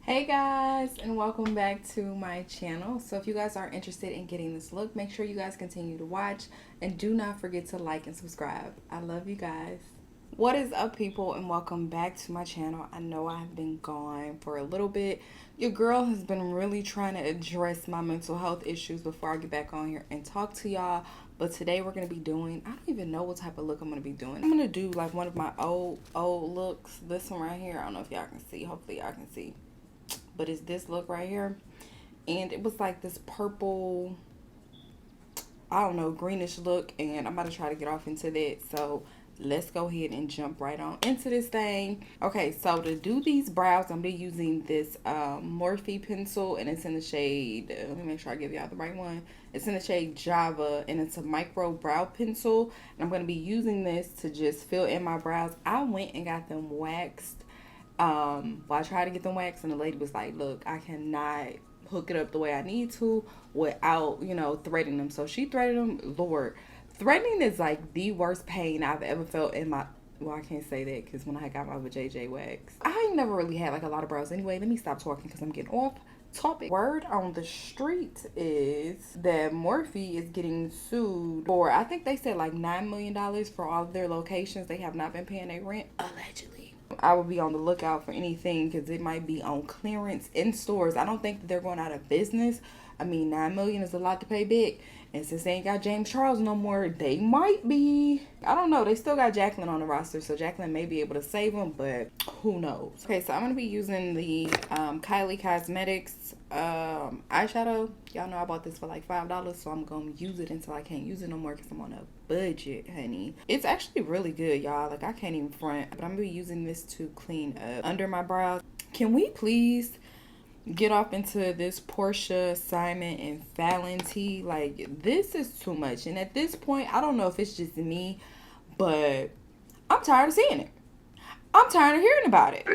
Hey guys, and welcome back to my channel. So if you guys are interested in getting this look, make sure you guys continue to watch and do not forget to like and subscribe. I love you guys. What is up, people, and welcome back to my channel. I know I have been gone for a little bit. Your girl has been really trying to address my mental health issues before I get back on here and talk to y'all. But today we're going to be doing, I don't even know what type of look I'm going to be doing. I'm going to do like one of my old looks. This one right here. I don't know if y'all can see. Hopefully y'all can see. But it's this look right here. And it was like this purple, I don't know, greenish look. And I'm about to try to get off into that. So let's go ahead and jump right on into this thing. Okay, so to do these brows, I'm going to be using this Morphe pencil. And it's in the shade, let me make sure I give y'all the right one. It's in the shade Java. And it's a micro brow pencil. And I'm going to be using this to just fill in my brows. I went and got them waxed. Well, I tried to get them waxed and the lady was like, look, I cannot hook it up the way I need to without, you know, threading them. So she threaded them. Lord, threading is like the worst pain I've ever felt in my, well, I can't say that because when I got my JJ wax, I ain't never really had like a lot of brows. Anyway, let me stop talking because I'm getting off topic. Word on the street is that Morphe is getting sued for, I think they said like $9 million for all of their locations. They have not been paying their rent, allegedly. I will be on the lookout for anything because it might be on clearance in stores. I don't think that they're going out of business. I mean, $9 million is a lot to pay big. And since they ain't got James Charles no more, they might be. I don't know. They still got Jacqueline on the roster, so Jacqueline may be able to save them, but who knows? Okay, so I'm going to be using the Kylie Cosmetics eyeshadow. Y'all know I bought this for like $5, so I'm going to use it until I can't use it no more because I'm on a budget, honey. It's actually really good, y'all. Like, I can't even front, but I'm going to be using this to clean up under my brows. Can we please get off into this Porsha, Simon, and Fallon tea? Like, this is too much. And at this point, I don't know if it's just me, but I'm tired of seeing it. I'm tired of hearing about it.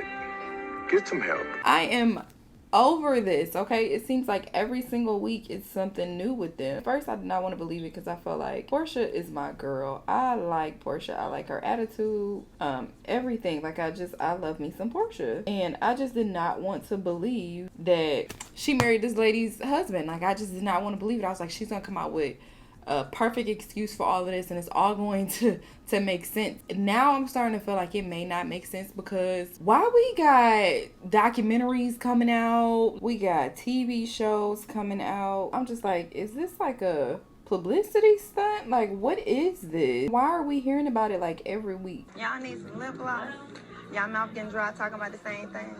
Get some help. I am over this, okay? It seems like every single week it's something new with them. At first, I did not want to believe it because I felt like Porsha is my girl. I like Porsha. I like her attitude, everything. Like, I love me some Porsha. And I just did not want to believe that she married this lady's husband. Like, I just did not want to believe it. I was like, she's going to come out with a perfect excuse for all of this and it's all going to make sense. Now I'm starting to feel like it may not make sense because why we got documentaries coming out, we got TV shows coming out. I'm just like, is this like a publicity stunt? Like, what is this? Why are we hearing about it like every week? Y'all need some lip gloss. Y'all mouth getting dry talking about the same thing.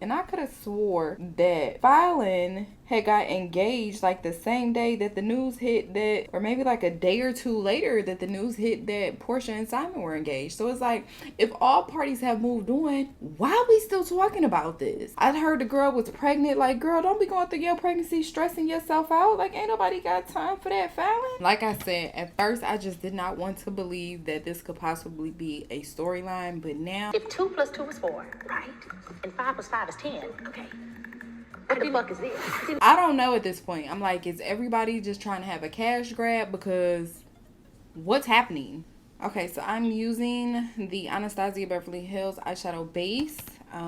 And I could have swore that Fallon had got engaged like the same day that the news hit that, or maybe like a day or two later that the news hit that Porsha and Simon were engaged. So it's like, if all parties have moved on, why are we still talking about this? I heard the girl was pregnant. Like, girl, don't be going through your pregnancy stressing yourself out. Like, ain't nobody got time for that, Fallon. Like I said, at first I just did not want to believe that this could possibly be a storyline, but now, if 2 + 2 is 4, right? And 5 + 5 is 10, okay. What the fuck is this? I don't know at this point. I'm like, is everybody just trying to have a cash grab? Because what's happening? Okay, so I'm using the Anastasia Beverly Hills eyeshadow base.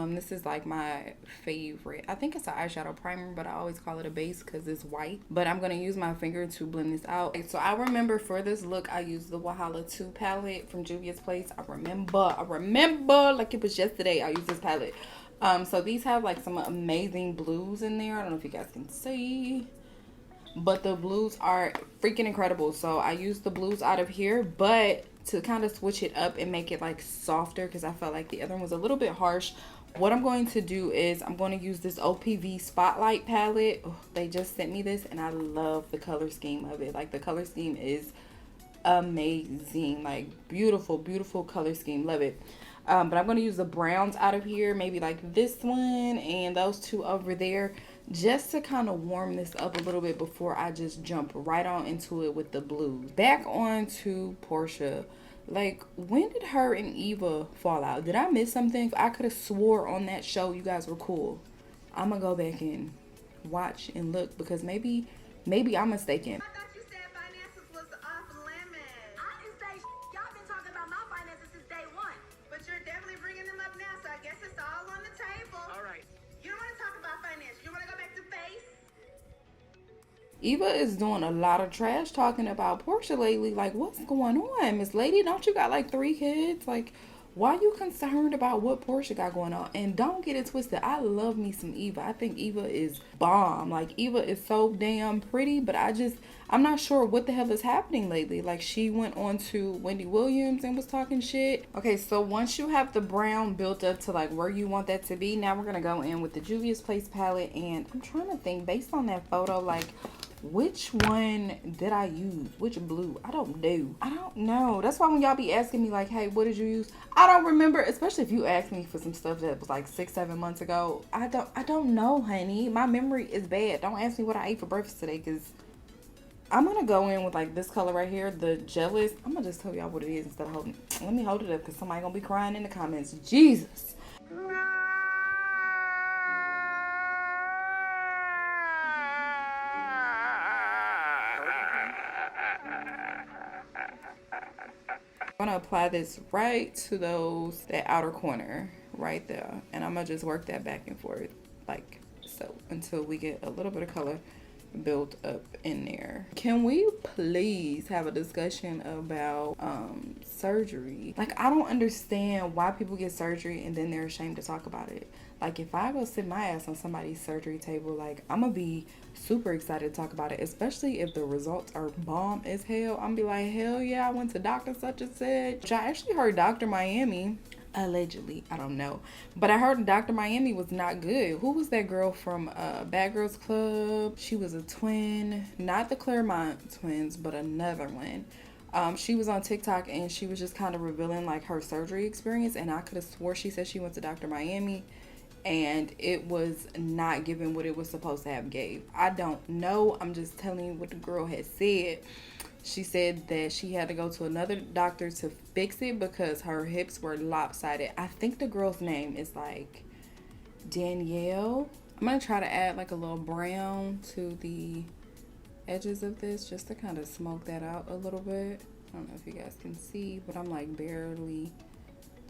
This is like my favorite. I think it's an eyeshadow primer, but I always call it a base because it's white. But I'm going to use my finger to blend this out. Okay, so I remember for this look, I used the Wahala 2 palette from Juvia's Place. I remember like it was yesterday I used this palette. So these have like some amazing blues in there. I don't know if you guys can see, but the blues are freaking incredible. So I used the blues out of here, but to kind of switch it up and make it like softer because I felt like the other one was a little bit harsh. What I'm going to do is I'm going to use this OPV Spotlight palette. Oh, they just sent me this and I love the color scheme of it. Like, the color scheme is amazing. Like, beautiful, beautiful color scheme. Love it. But I'm going to use the browns out of here, maybe like this one and those two over there, just to kind of warm this up a little bit before I just jump right on into it with the blues. Back on to Porsha. Like, when did her and Eva fall out? Did I miss something? I could have swore on that show you guys were cool. I'm going to go back and watch and look because maybe I'm mistaken. Eva is doing a lot of trash talking about Porsha lately. Like, what's going on, Miss Lady? Don't you got like 3 kids? Like, why you concerned about what Porsha got going on? And don't get it twisted. I love me some Eva. I think Eva is bomb. Like, Eva is so damn pretty, but I'm not sure what the hell is happening lately. Like, she went on to Wendy Williams and was talking shit. Okay, so once you have the brown built up to like where you want that to be, now we're gonna go in with the Juvia's Place palette. And I'm trying to think, based on that photo, like, which one did I use? Which blue? I don't know. That's why when y'all be asking me like, hey, what did you use? I don't remember, especially if you ask me for some stuff that was like 6-7 months ago. I don't know, honey. My memory is bad. Don't ask me what I ate for breakfast today, because I'm gonna go in with like this color right here, the Jealous. I'm gonna just tell y'all what it is instead of holding it. Let me hold it up, because somebody gonna be crying in the comments. Jesus. I'm gonna apply this right to that outer corner right there, and I'm gonna just work that back and forth like so until we get a little bit of color built up in there. Can we please have a discussion about surgery? Like, I don't understand why people get surgery and then they're ashamed to talk about it. Like, if I go sit my ass on somebody's surgery table, like, I'm gonna be super excited to talk about it, especially if the results are bomb as hell. I'm gonna be like, hell yeah, I went to Dr. such and such. I actually heard Dr. Miami, allegedly, I don't know, but I heard Dr. Miami was not good. Who was that girl from Bad Girls Club? She was a twin, not the Claremont twins, but another one. She was on TikTok and she was just kind of revealing like her surgery experience, and I could have swore she said she went to Dr. Miami and it was not given what it was supposed to have gave. I don't know. I'm just telling you what the girl had said. She said that she had to go to another doctor to fix it because her hips were lopsided. I think the girl's name is like Danielle. I'm going to try to add like a little brown to the edges of this just to kind of smoke that out a little bit. I don't know if you guys can see, but I'm like barely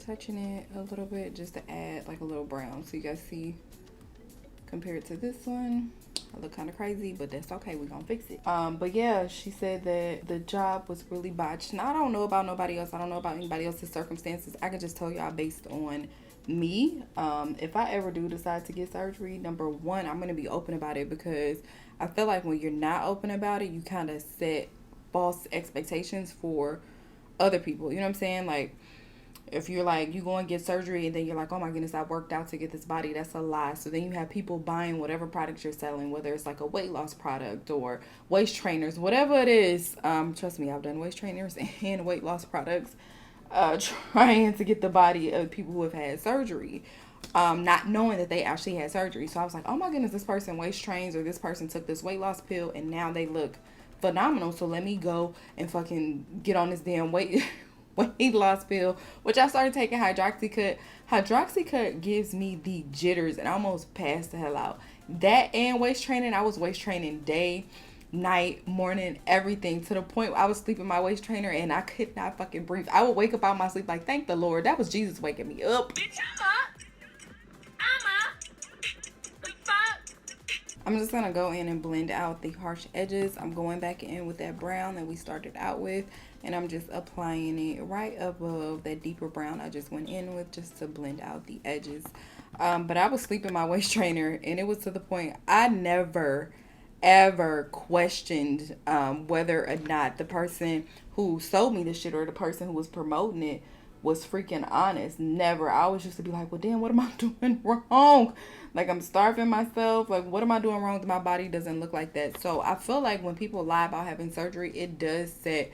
touching it a little bit just to add like a little brown so you guys see compared to this one. I look kind of crazy, but that's okay. We're gonna fix it. But yeah, she said that the job was really botched. Now, I don't know about nobody else. I don't know about anybody else's circumstances. I can just tell y'all based on me. If I ever do decide to get surgery, number one, I'm gonna be open about it, because I feel like when you're not open about it, you kind of set false expectations for other people. You know what I'm saying? Like, if you're like, you go and get surgery and then you're like, oh my goodness, I worked out to get this body, that's a lie. So then you have people buying whatever products you're selling, whether it's like a weight loss product or waist trainers, whatever it is. Trust me, I've done waist trainers and weight loss products, trying to get the body of people who have had surgery, not knowing that they actually had surgery. So I was like, oh my goodness, this person waist trains, or this person took this weight loss pill and now they look phenomenal. So let me go and fucking get on this damn weight loss pill, which I started taking Hydroxycut. Hydroxycut gives me the jitters and I almost passed the hell out. That and waist training. I was waist training day, night, morning, everything, to the point where I was sleeping my waist trainer and I could not fucking breathe. I would wake up out my sleep like, thank the Lord, that was Jesus waking me up. Bitch, I'm up. The fuck? I'm just gonna go in and blend out the harsh edges. I'm going back in with that brown that we started out with, and I'm just applying it right above that deeper brown I just went in with, just to blend out the edges. But I was sleeping my waist trainer, and it was to the point I never ever questioned whether or not the person who sold me the shit or the person who was promoting it was freaking honest. Never. I always used to be like, well, damn, what am I doing wrong? Like, I'm starving myself. Like, what am I doing wrong that my body doesn't look like that? So I feel like when people lie about having surgery, it does set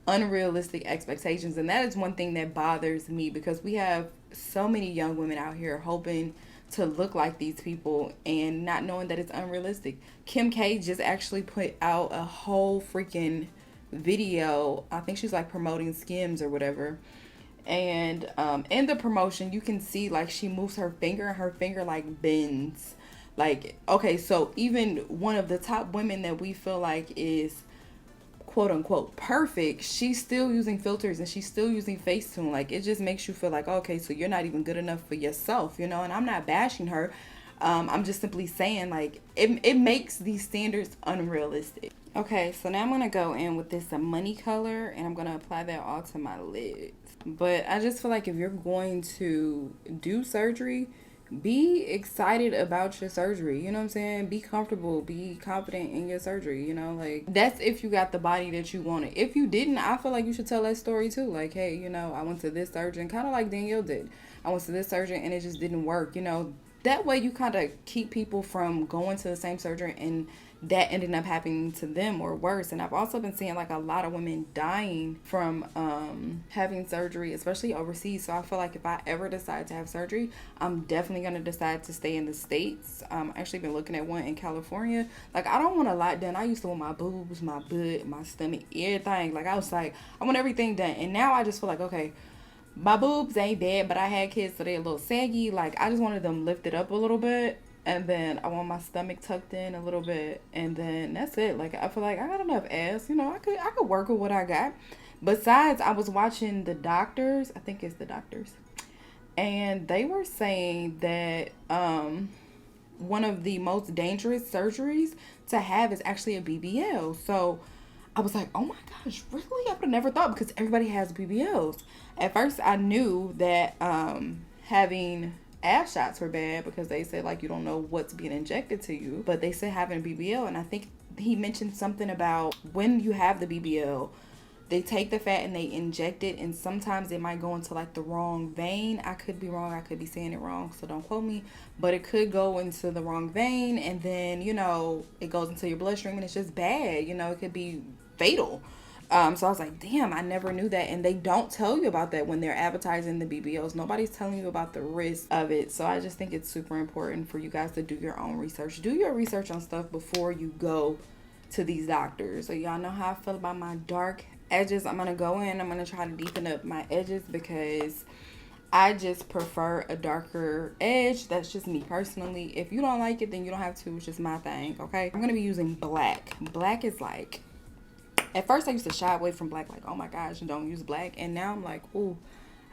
unrealistic expectations. And that is one thing that bothers me, because we have so many young women out here hoping to look like these people and not knowing that it's unrealistic. Kim K just actually put out a whole freaking video. I think she's like promoting Skims or whatever. And in the promotion, you can see like she moves her finger and her finger like bends. Like, okay, so even one of the top women that we feel like is quote unquote perfect, she's still using filters and she's still using Facetune. Like, it just makes you feel like, okay, so you're not even good enough for yourself, you know. And I'm not bashing her. I'm just simply saying, like, it makes these standards unrealistic. Okay, so now I'm going to go in with this money color, and I'm going to apply that all to my lids. But I just feel like if you're going to do surgery, be excited about your surgery. You know what I'm saying? Be comfortable, be confident in your surgery. You know, like, that's if you got the body that you wanted. If you didn't, I feel like you should tell that story too. Like, hey, you know, I went to this surgeon, kind of like Danielle did. I went to this surgeon and it just didn't work. You know, that way you kind of keep people from going to the same surgeon and that ended up happening to them or worse. And I've also been seeing like a lot of women dying from having surgery, especially overseas. So I feel like if I ever decide to have surgery, I'm definitely going to decide to stay in the States. I actually been looking at one in California. Like, I don't want a lot done. I used to want my boobs, my butt, my stomach, everything. Like, I was like, I want everything done. And now I just feel like, okay, my boobs ain't bad, but I had kids, so they're a little saggy. Like, I just wanted them lifted up a little bit. And then I want my stomach tucked in a little bit. And then that's it. Like, I feel like I got enough ass. You know, I could work with what I got. Besides, I was watching The Doctors. I think it's The Doctors. And they were saying that one of the most dangerous surgeries to have is actually a BBL. So I was like, oh my gosh, really? I would have never thought, because everybody has BBLs. At first, I knew that having ass shots were bad because they said, like, you don't know what's being injected to you. But they said having a BBL, and I think he mentioned something about when you have the BBL, they take the fat and they inject it, and sometimes it might go into like the wrong vein. I could be wrong, I could be saying it wrong, so don't quote me, but it could go into the wrong vein, and then, you know, it goes into your bloodstream and it's just bad. You know, it could be fatal. So I was like, damn, I never knew that. And they don't tell you about that when they're advertising the BBLs. Nobody's telling you about the risk of it. So I just think it's super important for you guys to do your own research. Do your research on stuff before you go to these doctors. So y'all know how I feel about my dark edges. I'm going to go in. I'm going to try to deepen up my edges because I just prefer a darker edge. That's just me personally. If you don't like it, then you don't have to. It's just my thing, okay? I'm going to be using black. Black is like... At first, I used to shy away from black, like, oh my gosh, don't use black. And now I'm like, ooh,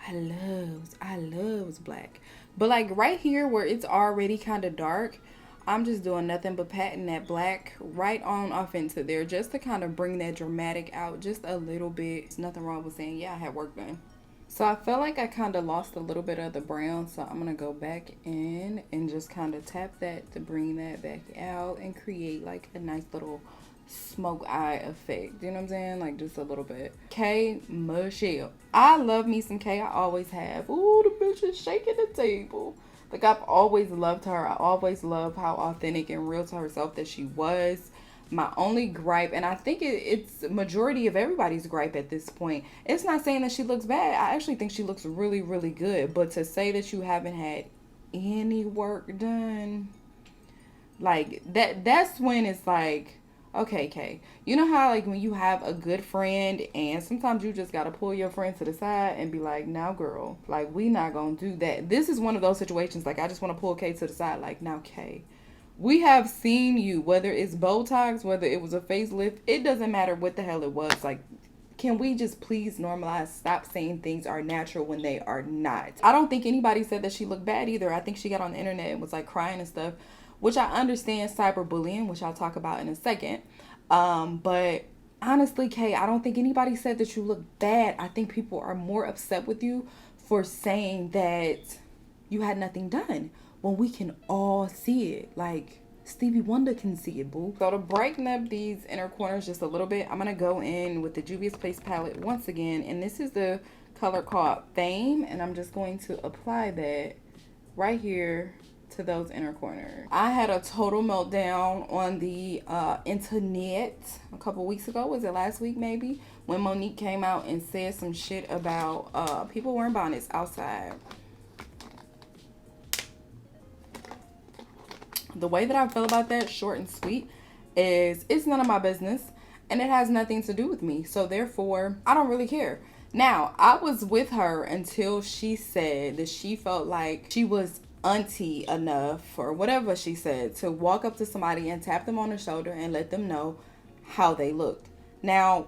I love black. But like right here where it's already kind of dark, I'm just doing nothing but patting that black right on off into there just to kind of bring that dramatic out just a little bit. There's nothing wrong with saying, yeah, I had work done. So I felt like I kind of lost a little bit of the brown. So I'm going to go back in and just kind of tap that to bring that back out and create like a nice little smoke eye effect. You know what I'm saying? Like just a little bit. K Michelle. I love me some K. I always have. Ooh, the bitch is shaking the table. Like, I've always loved her. I always loved how authentic and real to herself that she was. My only gripe, and I think it's majority of everybody's gripe at this point, it's not saying that she looks bad. I actually think she looks really, really good. But to say that you haven't had any work done, like, that's when it's like, okay, Kay, you know how like when you have a good friend and sometimes you just gotta pull your friend to the side and be like, now girl, like, we not gonna do that. This is one of those situations, like, I just want to pull Kay to the side, like, now Kay, we have seen you, whether it's Botox, whether it was a facelift, it doesn't matter what the hell it was. Like, can we just please normalize, stop saying things are natural when they are not? I don't think anybody said that she looked bad either. I think she got on the internet and was like crying and stuff, which I understand cyberbullying, which I'll talk about in a second. But honestly, Kay, I don't think anybody said that you look bad. I think people are more upset with you for saying that you had nothing done when we can all see it. Like, Stevie Wonder can see it, boo. So to brighten up these inner corners just a little bit, I'm going to go in with the Juvia's Place palette once again. And this is the color called Fame. And I'm just going to apply that right here to those inner corners. I had a total meltdown on the internet a couple weeks ago. Was it last week maybe? When Monique came out and said some shit about people wearing bonnets outside. The way that I feel about that, short and sweet, is it's none of my business and it has nothing to do with me. So therefore, I don't really care. Now, I was with her until she said that she felt like she was auntie enough, or whatever she said, to walk up to somebody and tap them on the shoulder and let them know how they looked. Now,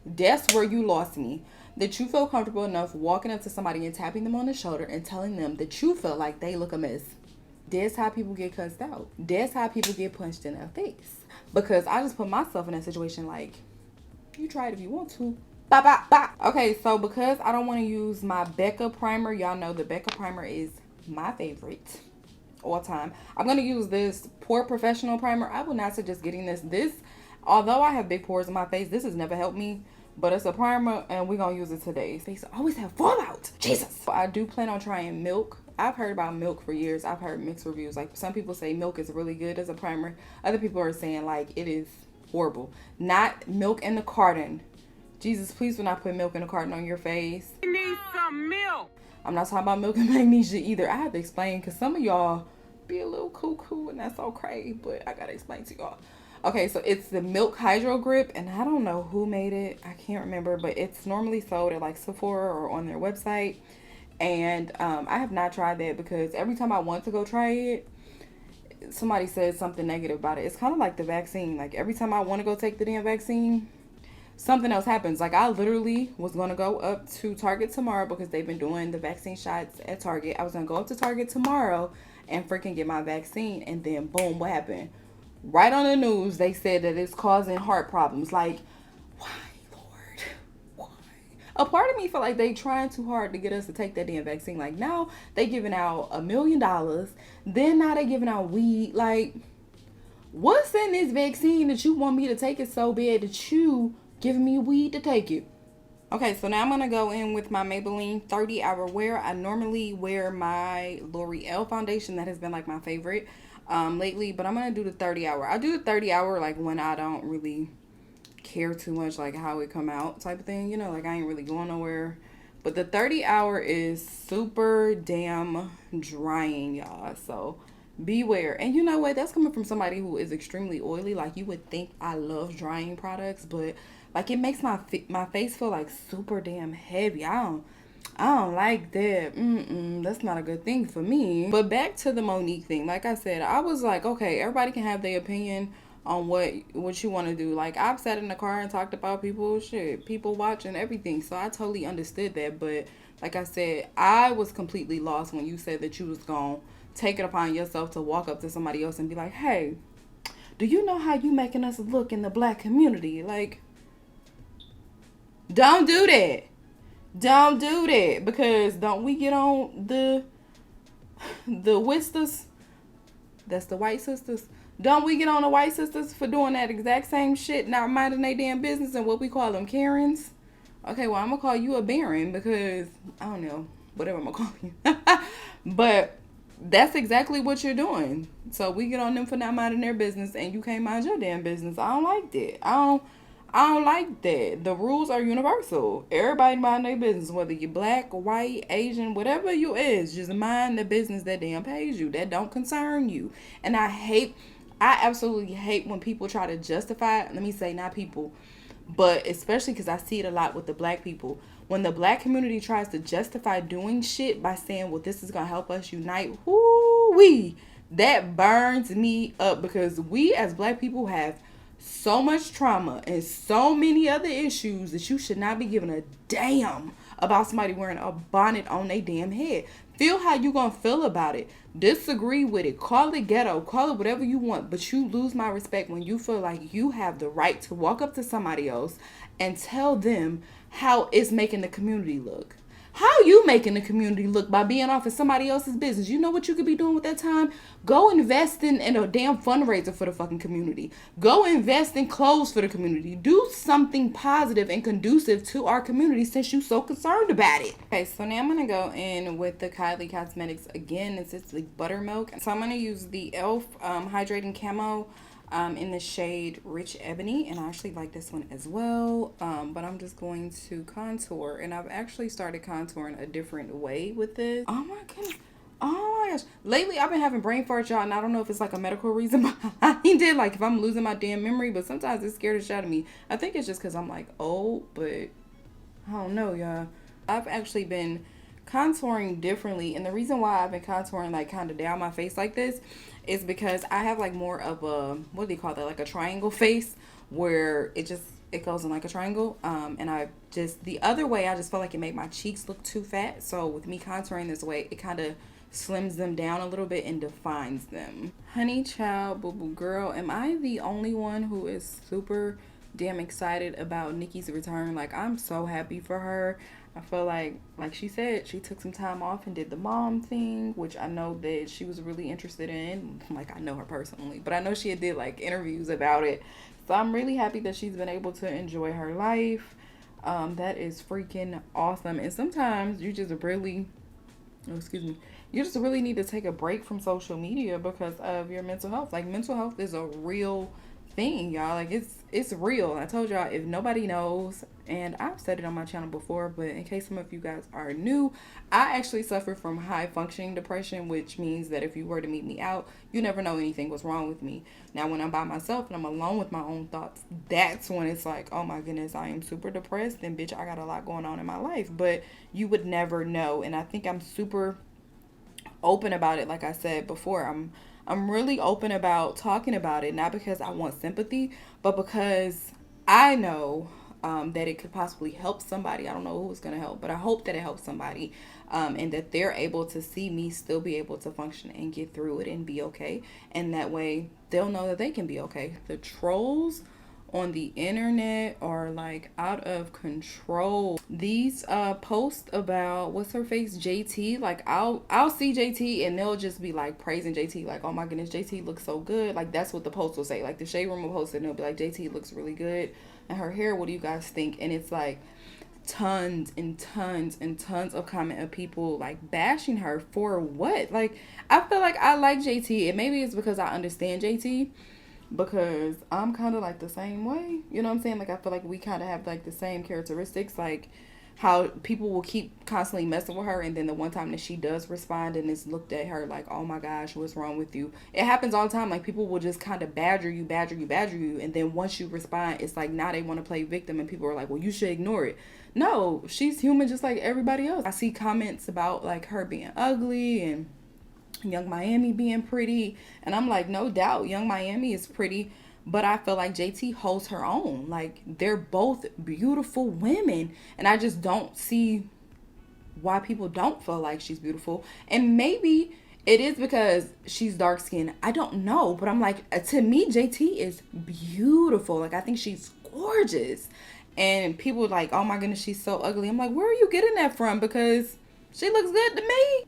that's where you lost me. that you feel comfortable enough walking up to somebody and tapping them on the shoulder and telling them that you feel like they look a mess. That's how people get cussed out. That's how people get punched in their face. Because I just put myself in that situation like, you try it if you want to. Bye, bye, bye. Okay, so because I don't want to use my Becca primer, y'all know the Becca primer is my favorite all time. I'm going to use this Pore Professional primer. I would not suggest getting this. Although I have big pores in my face, this has never helped me. But it's a primer, and we're going to use it today. Face always have fallout. Jesus. I do plan on trying Milk. I've heard about Milk for years. I've heard mixed reviews. Like, some people say Milk is really good as a primer. Other people are saying, like, it is horrible. Not Milk in the carton. Jesus, please do not put Milk in the carton on your face. You need some milk. I'm not talking about Milk and Magnesia either. I have to explain because some of y'all be a little cuckoo, and that's okay. But I got to explain to y'all. Okay, so it's the Milk Hydro Grip, and I don't know who made it. I can't remember, but it's normally sold at like Sephora or on their website. And I have not tried that because every time I want to go try it, somebody says something negative about it. It's kind of like the vaccine. Like, every time I want to go take the damn vaccine, something else happens. Like, I literally was going to go up to Target tomorrow because they've been doing the vaccine shots at Target. I was going to go up to Target tomorrow and freaking get my vaccine. And then, boom, what happened? Right on the news, they said that it's causing heart problems. Like, why, Lord? Why? A part of me feel like they trying too hard to get us to take that damn vaccine. Like, now they giving out $1 million. Then now they giving out weed. Like, what's in this vaccine that you want me to take it so bad that you giving me weed to take it? Okay, so now I'm going to go in with my Maybelline 30 Hour Wear. I normally wear my L'Oreal foundation. That has been like my favorite lately, but I'm going to do the 30 Hour. I do the 30 Hour like when I don't really care too much like how it come out type of thing. You know, like I ain't really going nowhere. But the 30 Hour is super damn drying, y'all. So beware. And you know what? That's coming from somebody who is extremely oily. Like, you would think I love drying products, but like, it makes my face feel like super damn heavy. I don't like that. That's not a good thing for me. But back to the Monique thing. Like I said, I was like, okay, everybody can have their opinion on what you want to do. Like, I've sat in the car and talked about people watching everything. So I totally understood that. But like I said, I was completely lost when you said that you was going to take it upon yourself to walk up to somebody else and be like, hey, do you know how you making us look in the black community? Like, don't do that. Don't do that. Because don't we get on the Wisters? That's the white sisters. Don't we get on the white sisters for doing that exact same shit, not minding their damn business, and what we call them Karens? Okay, well, I'm going to call you a Baron because, I don't know, whatever I'm going to call you. But that's exactly what you're doing. So we get on them for not minding their business, and you can't mind your damn business. I don't like that. I don't like that. The rules are universal. Everybody mind their business, whether you're black, white, Asian, whatever you is. Just mind the business that damn pays you. That don't concern you. And I absolutely hate when people try to justify, let me say not people, but especially because I see it a lot with the black people. When the black community tries to justify doing shit by saying, well, this is going to help us unite, whoo-wee, that burns me up, because we as black people have so much trauma and so many other issues that you should not be giving a damn about somebody wearing a bonnet on their damn head. Feel how you gonna feel about it. Disagree with it. Call it ghetto. Call it whatever you want. But you lose my respect when you feel like you have the right to walk up to somebody else and tell them how it's making the community look. How you making the community look by being off of somebody else's business? You know what you could be doing with that time? Go invest in a damn fundraiser for the fucking community. Go invest in clothes for the community. Do something positive and conducive to our community since you're so concerned about it. Okay, so now I'm going to go in with the Kylie Cosmetics again. It's the Buttermilk. So I'm going to use the e.l.f. Hydrating Camo in the shade Rich Ebony, and I actually like this one as well, but I'm just going to contour, and I've actually started contouring a different way with this. Oh my goodness. Oh my gosh. Lately I've been having brain farts, y'all, and I don't know if it's like a medical reason behind it, like if I'm losing my damn memory, but sometimes it scares the shit out of me. I think it's just because I'm like old, but I don't know, y'all. I've actually been contouring differently, and the reason why I've been contouring like kind of down my face like this is because I have like more of a, what do you call that, like a triangle face, where it just it goes in like a triangle. And I just, the other way, I just felt like it made my cheeks look too fat. So with me contouring this way, it kind of slims them down a little bit and defines them. Honey child, boo boo girl, am I the only one who is super damn excited about Nikki's return? Like, I'm so happy for her. I feel like she said, she took some time off and did the mom thing, which I know that she was really interested in. Like, I know her personally, but I know she did like interviews about it. So I'm really happy that she's been able to enjoy her life. That is freaking awesome. And sometimes you just really, oh, excuse me, you just really need to take a break from social media because of your mental health. Like, mental health is a real thing, y'all. Like, it's real. I told y'all, if nobody knows, and I've said it on my channel before, but in case some of you guys are new, I actually suffer from high functioning depression, which means that if you were to meet me out, you never know anything was wrong with me. Now, when I'm by myself and I'm alone with my own thoughts, that's when it's like, oh my goodness, I am super depressed, and bitch, I got a lot going on in my life. But you would never know. And I think I'm super open about it. Like I said before, I'm really open about talking about it, not because I want sympathy, but because I know that it could possibly help somebody. I don't know who it's going to help, but I hope that it helps somebody, and that they're able to see me still be able to function and get through it and be okay. And that way they'll know that they can be okay. The trolls on the internet are like out of control. These posts about what's her face, JT, like I'll see JT and they'll just be like praising JT, like, oh my goodness, JT looks so good. Like, that's what the post will say. Like, the shade room will post it and they'll be like, JT looks really good, and her hair, what do you guys think? And it's like tons and tons and tons of comment of people like bashing her for what? Like, I feel like I like JT, and maybe it's because I understand JT, because I'm kind of like the same way. You know what I'm saying? Like, I feel like we kind of have like the same characteristics, like how people will keep constantly messing with her, and then the one time that she does respond and it's looked at her like, oh my gosh, what's wrong with you? It happens all the time. Like, people will just kind of badger you, and then once you respond, it's like now they want to play victim, and people are like, well, you should ignore it. No, she's human just like everybody else. I see comments about like her being ugly and Young Miami being pretty, and I'm like, no doubt Young Miami is pretty, but I feel like JT holds her own. Like, they're both beautiful women, and I just don't see why people don't feel like she's beautiful. And maybe it is because she's dark skinned, I don't know, but I'm like, to me, JT is beautiful. Like, I think she's gorgeous, and people are like, oh my goodness, she's so ugly. I'm like, where are you getting that from? Because she looks good to me.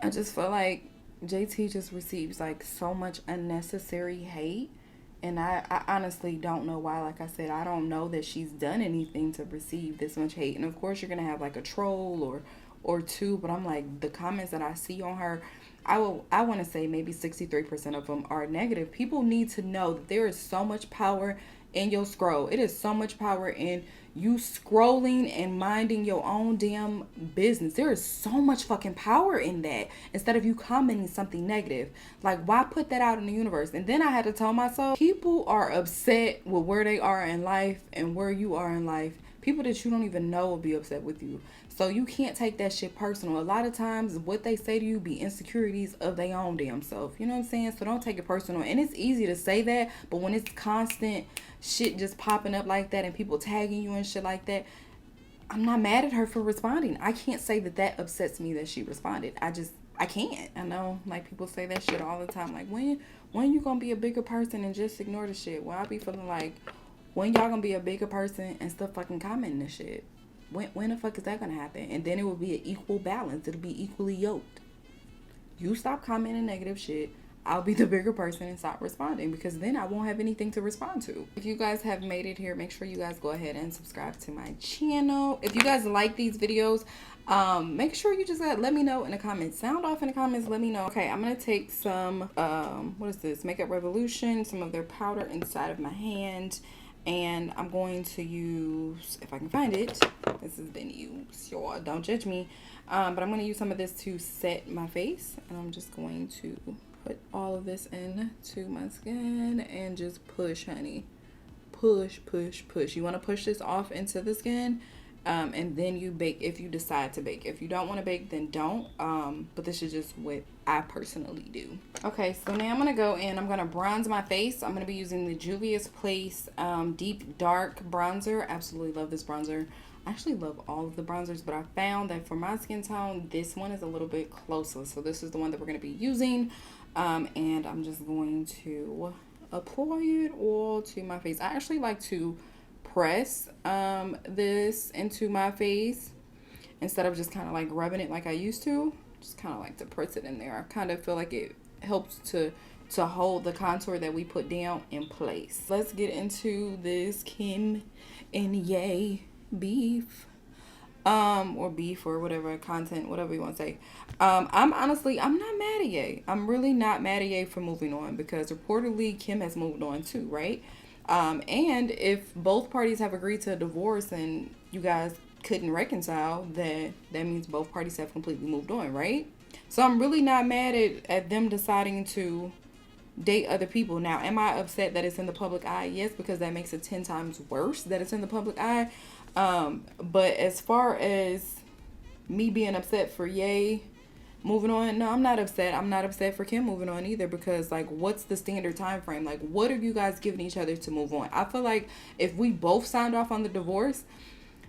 I just feel like JT just receives like so much unnecessary hate, and I honestly don't know why. Like I said, I don't know that she's done anything to receive this much hate. And of course you're gonna have like a troll or two, but I'm like, the comments that I see on her, I want to say maybe 63% of them are negative. People need to know that there is so much power in your scroll. It is so much power in you scrolling and minding your own damn business. There is so much fucking power in that, instead of you commenting something negative. Like, why put that out in the universe? And then I had to tell myself, people are upset with where they are in life and where you are in life. People that you don't even know will be upset with you. So you can't take that shit personal. A lot of times what they say to you be insecurities of their own damn self. You know what I'm saying? So don't take it personal. And it's easy to say that, but when it's constant shit just popping up like that and people tagging you and shit like that, I'm not mad at her for responding. I can't say that upsets me that she responded. I can't. I know, like, people say that shit all the time. Like, when you gonna be a bigger person and just ignore the shit? Well, I be feeling like, when y'all gonna be a bigger person and stop fucking commenting this shit? When the fuck is that gonna happen? And then it will be an equal balance. It'll be equally yoked. You stop commenting negative shit, I'll be the bigger person and stop responding, because then I won't have anything to respond to. If you guys have made it here, make sure you guys go ahead and subscribe to my channel. If you guys like these videos, make sure you just let me know in the comments. Sound off in the comments, let me know. Okay, I'm gonna take some what is this, Makeup Revolution, some of their powder inside of my hand, and I'm going to use, if I can find it, this has been used, y'all don't judge me, but I'm going to use some of this to set my face, and I'm just going to put all of this into my skin and just push, honey. Push, push, push. You want to push this off into the skin And then you bake if you decide to bake. If you don't want to bake, then don't. But this is just what I personally do. Okay, so now I'm going to go in. I'm going to bronze my face. I'm going to be using the Juvia's Place Deep Dark Bronzer. Absolutely love this bronzer. I actually love all of the bronzers, but I found that for my skin tone, this one is a little bit closer. So this is the one that we're going to be using. And I'm just going to apply it all to my face. I actually like to press this into my face instead of just kind of like rubbing it like I used to. Just kind of like to press it in there. I kind of feel like it helps to hold the contour that we put down in place. Let's get into this Kim and Ye beef, or beef, or whatever content, whatever you want to say. I'm not mad at Ye. I'm really not mad at Ye for moving on, because reportedly Kim has moved on too, right? And if both parties have agreed to a divorce and you guys couldn't reconcile, that means both parties have completely moved on, right? So I'm really not mad at them deciding to date other people. Now, am I upset that it's in the public eye? Yes, because that makes it 10 times worse that it's in the public eye. But as far as me being upset for Ye moving on, no, I'm not upset. I'm not upset for Kim moving on either, because like, what's the standard time frame? Like, what are you guys giving each other to move on? I feel like if we both signed off on the divorce,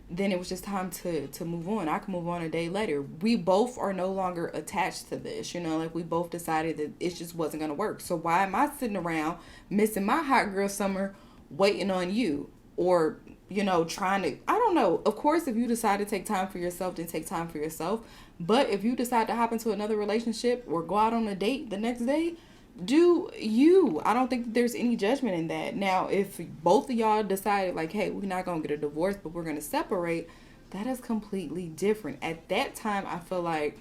then it was just time to move on. I can move on a day later. We both are no longer attached to this, like we both decided that it just wasn't going to work. So why am I sitting around missing my hot girl summer waiting on you? Or, trying to, I don't know. Of course, if you decide to take time for yourself, then take time for yourself. But if you decide to hop into another relationship or go out on a date the next day, do you. I don't think there's any judgment in that. Now, if both of y'all decided like, hey, we're not going to get a divorce, but we're going to separate, that is completely different. At that time, I feel like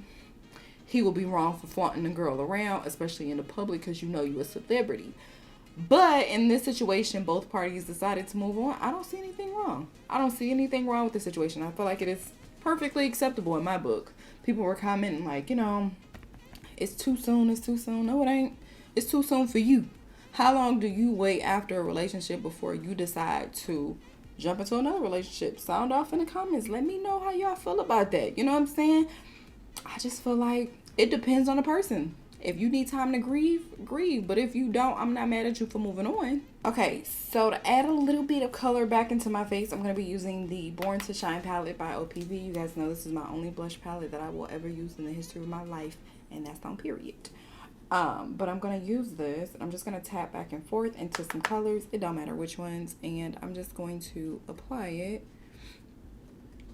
he will be wrong for flaunting the girl around, especially in the public, because you're a celebrity. But in this situation, both parties decided to move on. I don't see anything wrong. I don't see anything wrong with the situation. I feel like it is perfectly acceptable in my book. People were commenting like, it's too soon. It's too soon. No, it ain't. It's too soon for you. How long do you wait after a relationship before you decide to jump into another relationship? Sound off in the comments. Let me know how y'all feel about that. You know what I'm saying? I just feel like it depends on the person. If you need time to grieve, grieve. But if you don't, I'm not mad at you for moving on. Okay, so to add a little bit of color back into my face, I'm going to be using the Born to Shine palette by OPV. You guys know this is my only blush palette that I will ever use in the history of my life. And that's on period. But I'm going to use this. I'm just going to tap back and forth into some colors. It don't matter which ones. And I'm just going to apply it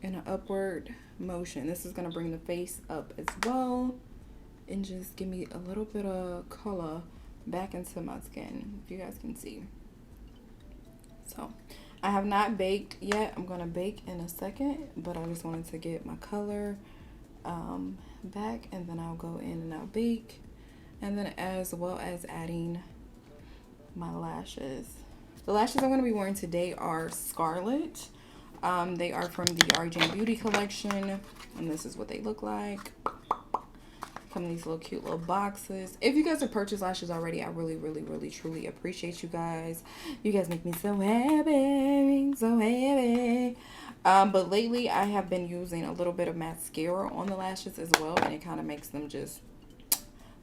in an upward motion. This is going to bring the face up as well. And just give me a little bit of color back into my skin, if you guys can see. So, I have not baked yet. I'm going to bake in a second. But I just wanted to get my color back. And then I'll go in and I'll bake. And then as well as adding my lashes. The lashes I'm going to be wearing today are Scarlet. They are from the RJ Beauty collection. And this is what they look like. Come in these little cute little boxes. If you guys have purchased lashes already, I really, really, really, truly appreciate you guys. You guys make me so happy. So happy. But lately, I have been using a little bit of mascara on the lashes as well. And it kind of makes them just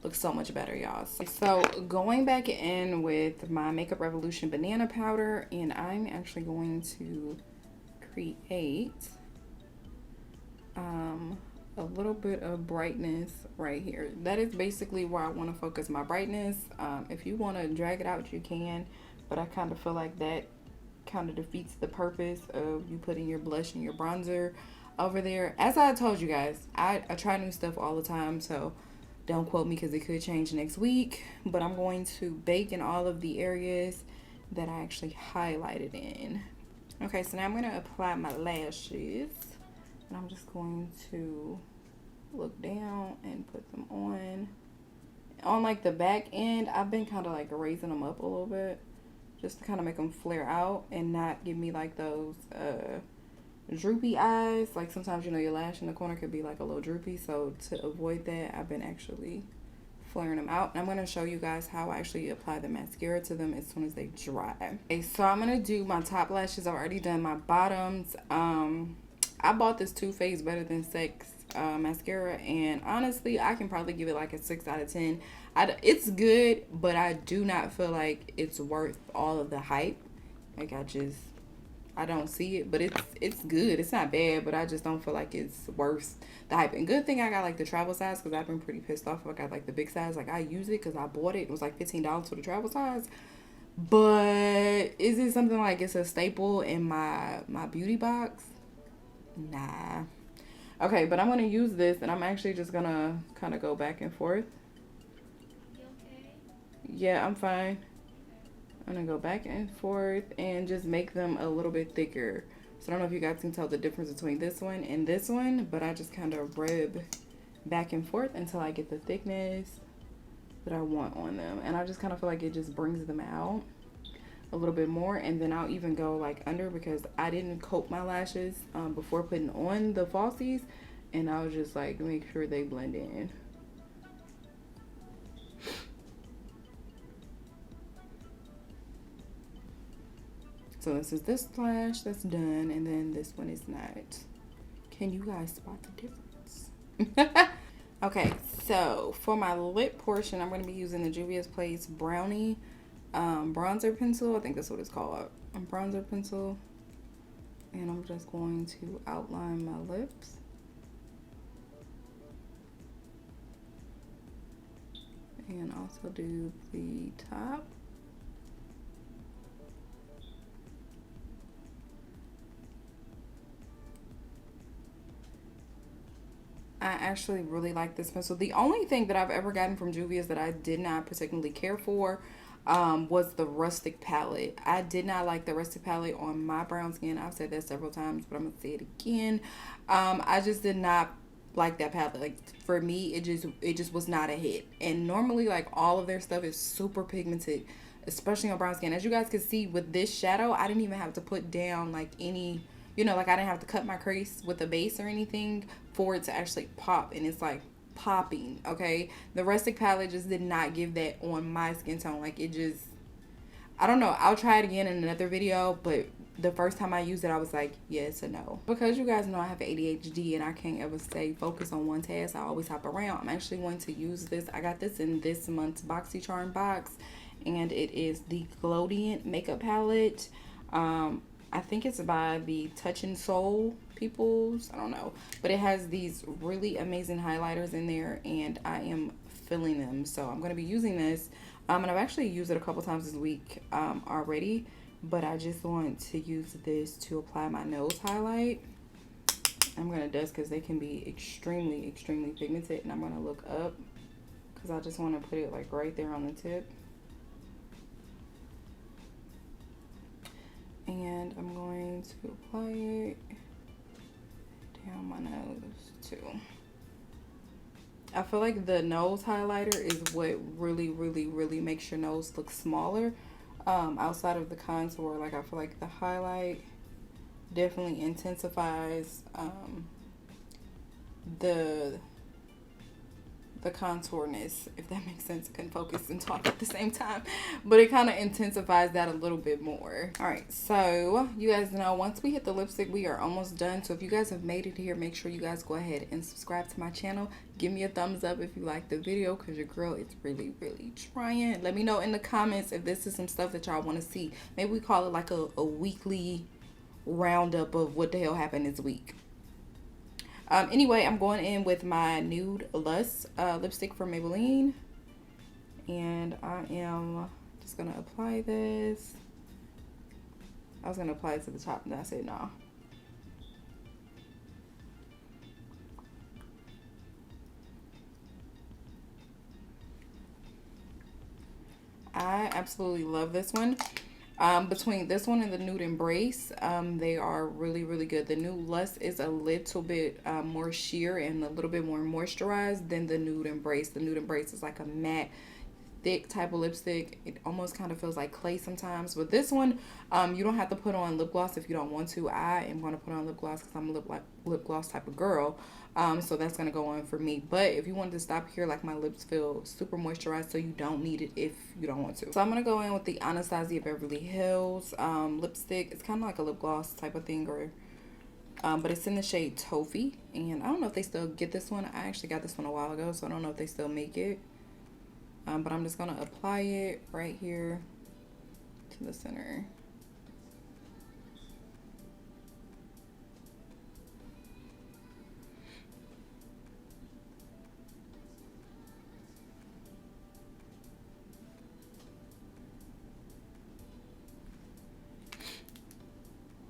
look so much better, y'all. So going back in with my Makeup Revolution banana powder, and I'm actually going to create a little bit of brightness right here. That is basically where I want to focus my brightness. If you want to drag it out, you can, but I kind of feel like that kind of defeats the purpose of you putting your blush and your bronzer over there. As I told you guys, I try new stuff all the time, so don't quote me because it could change next week. But I'm going to bake in all of the areas that I actually highlighted in. Okay, so now I'm going to apply my lashes. And I'm just going to look down and put them on. On like the back end, I've been kind of like raising them up a little bit. Just to kind of make them flare out and not give me like those droopy eyes. Like sometimes, your lash in the corner could be like a little droopy. So to avoid that, I've been actually flaring them out. And I'm going to show you guys how I actually apply the mascara to them as soon as they dry. Okay, so I'm going to do my top lashes. I've already done my bottoms. I bought this Too Faced Better Than Sex mascara, and honestly, I can probably give it like a 6 out of 10. It's good, but I do not feel like it's worth all of the hype. Like, I don't see it, but it's good. It's not bad, but I just don't feel like it's worth the hype. And good thing I got like the travel size, because I've been pretty pissed off if I got like the big size. Like, I use it because I bought it. It was like $15 for the travel size. But is it something like it's a staple in my beauty box? Nah. Okay, but I'm going to use this, and I'm actually just going to kind of go back and forth. You okay? Yeah, I'm fine. I'm going to go back and forth and just make them a little bit thicker. So I don't know if you guys can tell the difference between this one and this one, but I just kind of rub back and forth until I get the thickness that I want on them. And I just kind of feel like it just brings them out a little bit more. And then I'll even go like under, because I didn't coat my lashes before putting on the falsies, and I'll just like make sure they blend in. So this is this lash that's done, and then this one is not. Can you guys spot the difference? Okay, so for my lip portion, I'm going to be using the Juvia's Place Brownie bronzer pencil. I think that's what it's called. A bronzer pencil. And I'm just going to outline my lips. And also do the top. I actually really like this pencil. The only thing that I've ever gotten from Juvia's that I did not particularly care for was the rustic palette. I did not like the rustic palette on my brown skin. I've said that several times, but I'm gonna say it again. I just did not like that palette. Like, for me, it just was not a hit. And normally, like, all of their stuff is super pigmented, especially on brown skin. As you guys can see with this shadow, I didn't even have to put down like any, you know, like I didn't have to cut my crease with a base or anything for it to actually pop, and it's like popping. Okay, the rustic palette just did not give that on my skin tone. Like, it just, I don't know, I'll try it again in another video, but the first time I used it, I was like, yes or no. Because you guys know I have ADHD and I can't ever stay focused on one task. I always hop around. I'm actually going to use this. I got this in this month's BoxyCharm box, and it is the Glowdient makeup palette. I think it's by the Touch and Soul peoples. I don't know. But it has these really amazing highlighters in there, and I am feeling them. So I'm going to be using this. And I've actually used it a couple times this week already. But I just want to use this to apply my nose highlight. I'm going to dust because they can be extremely, extremely pigmented. And I'm going to look up because I just want to put it like right there on the tip. And I'm going to apply it down my nose too. I feel like the nose highlighter is what really, really, really makes your nose look smaller. Outside of the contour, like, I feel like the highlight definitely intensifies the contourness, if that makes sense. I couldn't focus and talk at the same time, but it kind of intensifies that a little bit more. All right, so you guys know once we hit the lipstick, we are almost done. So if you guys have made it here, make sure you guys go ahead and subscribe to my channel. Give me a thumbs up if you like the video, because your girl is really, really trying. Let me know in the comments if this is some stuff that y'all want to see. Maybe we call it like a weekly roundup of what the hell happened this week. Anyway, I'm going in with my Nude Lust lipstick from Maybelline. And I am just going to apply this. I was going to apply it to the top, and then I said no. I absolutely love this one. Between this one and the Nude Embrace, they are really, really good. The Nude Lust is a little bit more sheer and a little bit more moisturized than the Nude Embrace. The Nude Embrace is like a matte, thick type of lipstick. It almost kind of feels like clay sometimes. But this one, you don't have to put on lip gloss if you don't want to. I am going to put on lip gloss because I'm a lip gloss type of girl. So that's going to go on for me. But if you wanted to stop here, like, my lips feel super moisturized, so you don't need it if you don't want to. So I'm going to go in with the Anastasia Beverly Hills lipstick. It's kind of like a lip gloss type of thing, or But it's in the shade Toffee, and I don't know if they still get this one. I actually got this one a while ago, so I don't know if they still make it. But I'm just gonna apply it right here to the center.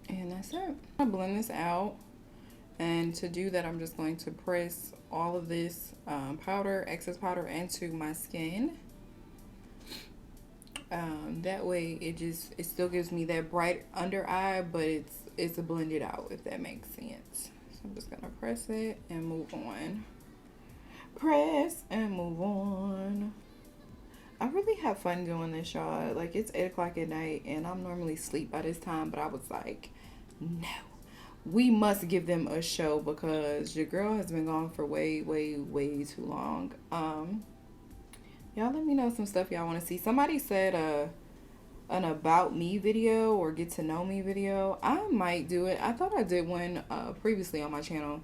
And that's it. I'm gonna blend this out, and to do that I'm just going to press all of this excess powder into my skin. That way it still gives me that bright under eye, but it's blended out, if that makes sense. So I'm just gonna press it and move on. Press and move on. I really have fun doing this, y'all. Like, it's 8 o'clock at night and I'm normally asleep by this time, but I was like, no, we must give them a show because your girl has been gone for way too long. Y'all let me know some stuff y'all want to see. Somebody said an about me video or get to know me video. I might do it. I thought I did one previously on my channel,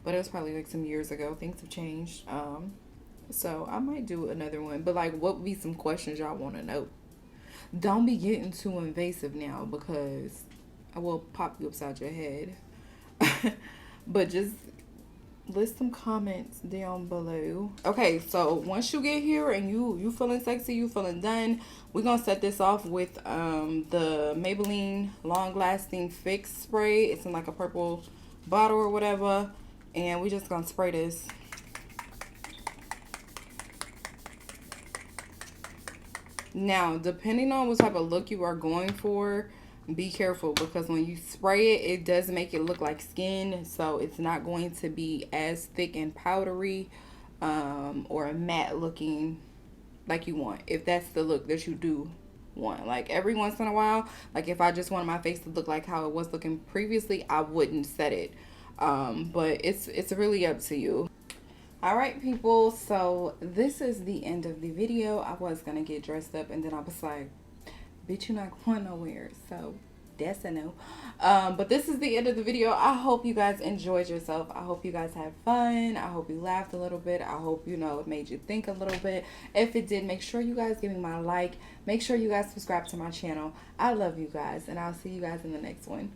but it was probably like some years ago. Things have changed. So I might do another one. But like, what would be some questions y'all want to know? Don't be getting too invasive now, because I will pop you upside your head. But just list some comments down below. Okay, so once you get here and you feeling sexy, you feeling done, we're gonna set this off with the Maybelline Long Lasting Fix spray. It's in like a purple bottle or whatever, and we just gonna spray this. Now, depending on what type of look you are going for, be careful, because when you spray it, it does make it look like skin, so it's not going to be as thick and powdery or matte looking like you want, if that's the look that you do want. Like, every once in a while, like if I just wanted my face to look like how it was looking previously, I wouldn't set it, but it's really up to you. Alright people, so this is the end of the video. I was gonna get dressed up and then I was like, bitch, you're not going nowhere, so that's a no. But this is the end of the video. I hope you guys enjoyed yourself. I hope you guys had fun. I hope you laughed a little bit. I hope, you know, it made you think a little bit. If it did, make sure you guys give me my like. Make sure you guys subscribe to my channel. I love you guys, and I'll see you guys in the next one.